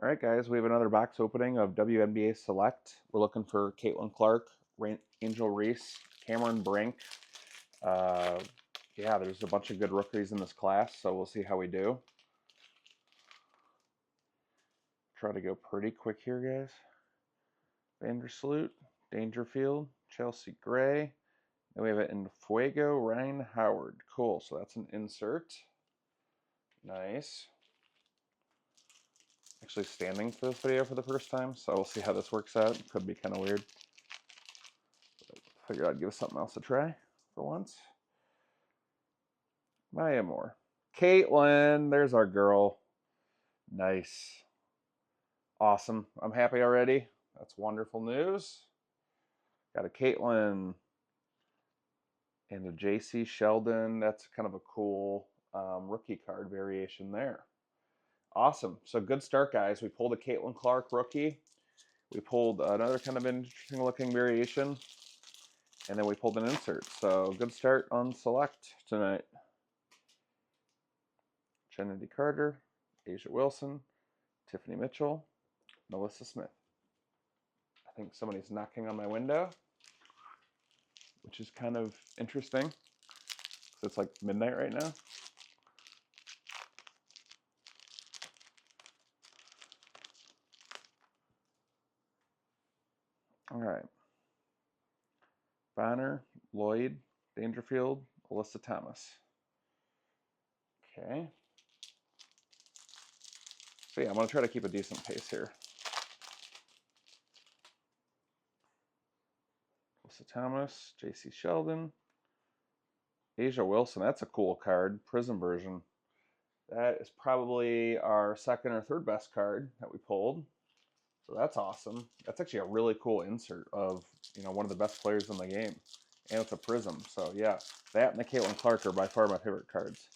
All right, guys, we have another box opening of WNBA Select. We're looking for Caitlin Clark, Angel Reese, Cameron Brink. Uh, yeah, there's a bunch of good rookies in this class, so we'll see how we do. Try to go pretty quick here, guys. Vandersloot, Dangerfield, Chelsea Gray. Then we have it in Fuego, Ryan Howard. Cool, so that's an insert. Nice. Actually standing for this video for the first time, so we'll see how this works out. Could be kind of weird. Figured I'd give something else a try for once. Maya Moore. Caitlin, there's our girl. Nice. Awesome. I'm happy already. That's wonderful news. Got a Caitlin and a JC Sheldon. That's kind of a cool rookie card variation there. Awesome. So good start, guys. We pulled a Caitlin Clark rookie. We pulled another kind of interesting looking variation. And then we pulled an insert. So good start on Select tonight. Kennedy Carter, Asia Wilson, Tiffany Mitchell, Melissa Smith. I think somebody's knocking on my window, which is kind of interesting because it's like midnight right now. All right. Bonner, Lloyd, Dangerfield, Alyssa Thomas. Okay. So yeah, I'm going to try to keep a decent pace here. Alyssa Thomas, JC Sheldon, Asia Wilson. That's a cool card. Prism version. That is probably our second or third best card that we pulled. So that's awesome. That's actually a really cool insert of, one of the best players in the game. And it's a prism. So yeah, that and the Caitlin Clark are by far my favorite cards.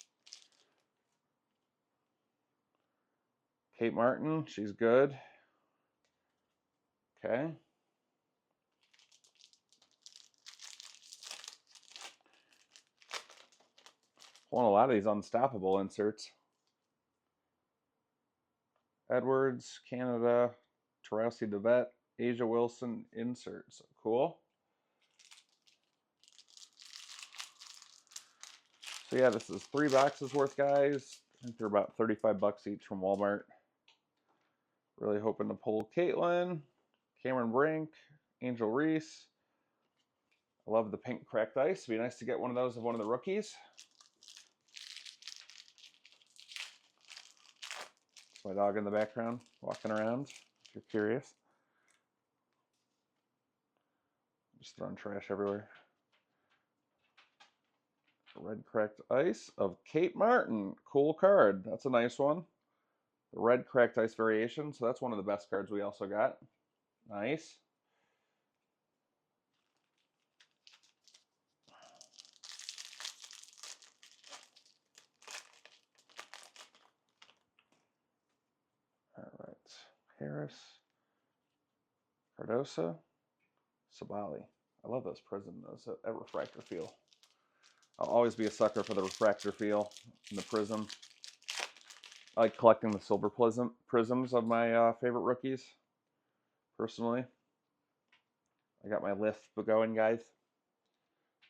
Kate Martin, she's good. Okay. Pulling a lot of these unstoppable inserts. Edwards, Canada, Taurasi DeVette, Asia Wilson inserts. Cool. So yeah, this is 3 boxes worth, guys. I think they're about 35 bucks each from Walmart. Really hoping to pull Caitlin, Cameron Brink, Angel Reese. I love the pink cracked ice. It'd be nice to get one of those of one of the rookies. My dog in the background walking around, if you're curious. Just throwing trash everywhere. Red cracked ice of Kate Martin. Cool card. That's a nice one. The red cracked ice variation. So that's one of the best cards we also got. Nice. All right. Harris. Cardosa. Sabali. I love those prism, that refractor feel. I'll always be a sucker for the refractor feel in the prism. I like collecting the silver prisms of my favorite rookies, personally. I got my list going, guys.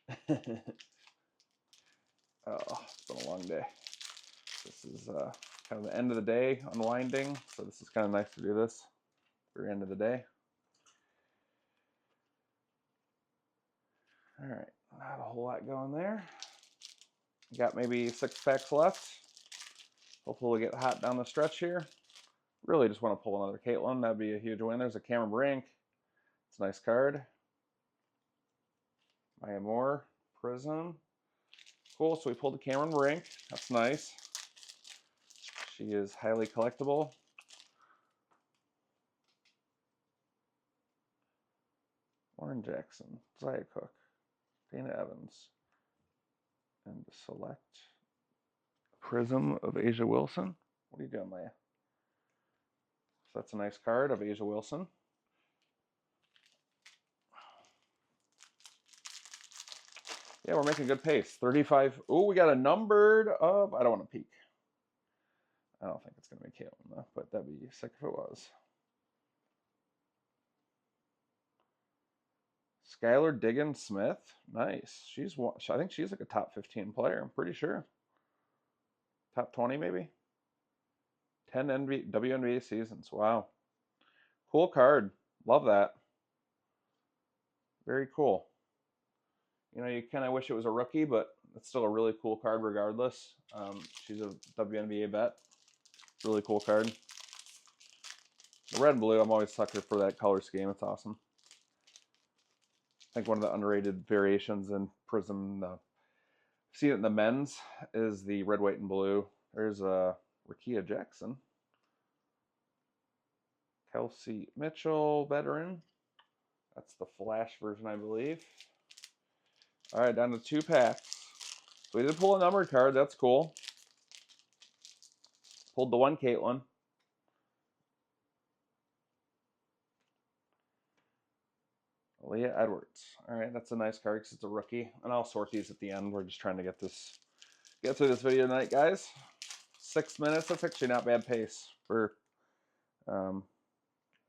Oh, it's been a long day. This is kind of the end of the day, unwinding, so this is kind of nice to do this for the end of the day. All right, not a whole lot going there. Got maybe 6 packs left. Hopefully we'll get hot down the stretch here. Really just want to pull another Caitlin. That'd be a huge win. There's a Cameron Brink. It's a nice card. Maya Moore, Prism. Cool, so we pulled the Cameron Brink. That's nice. She is highly collectible. Warren Jackson, Zaya Cook, Dana Evans, and Select Prism of Asia Wilson. What are you doing, Leia? So that's a nice card of Asia Wilson. Yeah, we're making good pace. 35. Oh, we got a numbered of, I don't want to peek. I don't think it's going to be Caitlin, though, but that'd be sick if it was. Skylar Diggins Smith. Nice. I think she's like a top 15 player. I'm pretty sure. Top 20 maybe. 10 WNBA seasons. Wow. Cool card. Love that. Very cool. You know, you kind of wish it was a rookie, but it's still a really cool card regardless. She's a WNBA vet. Really cool card. The red and blue, I'm always sucker for that color scheme. It's awesome. I think one of the underrated variations in Prism, see it in the men's, is the red, white, and blue. There's Rakia Jackson. Kelsey Mitchell, veteran. That's the Flash version, I believe. All right, down to 2 packs. So we did pull a numbered card. That's cool. Pulled the one Caitlin. Leah Edwards. All right, that's a nice card because it's a rookie. And I'll sort these at the end. We're just trying to get through this video tonight, guys. 6 minutes. That's actually not bad pace for, I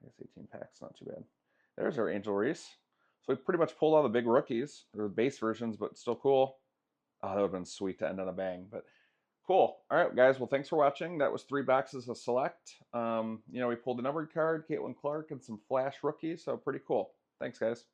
guess 18 packs. Not too bad. There's our Angel Reese. So we pretty much pulled all the big rookies. They're the base versions, but still cool. Oh, that would have been sweet to end on a bang. But cool. All right, guys. Well, thanks for watching. That was 3 boxes of select. You know, we pulled a numbered card, Caitlin Clark, and some Flash rookies. So pretty cool. Thanks, guys.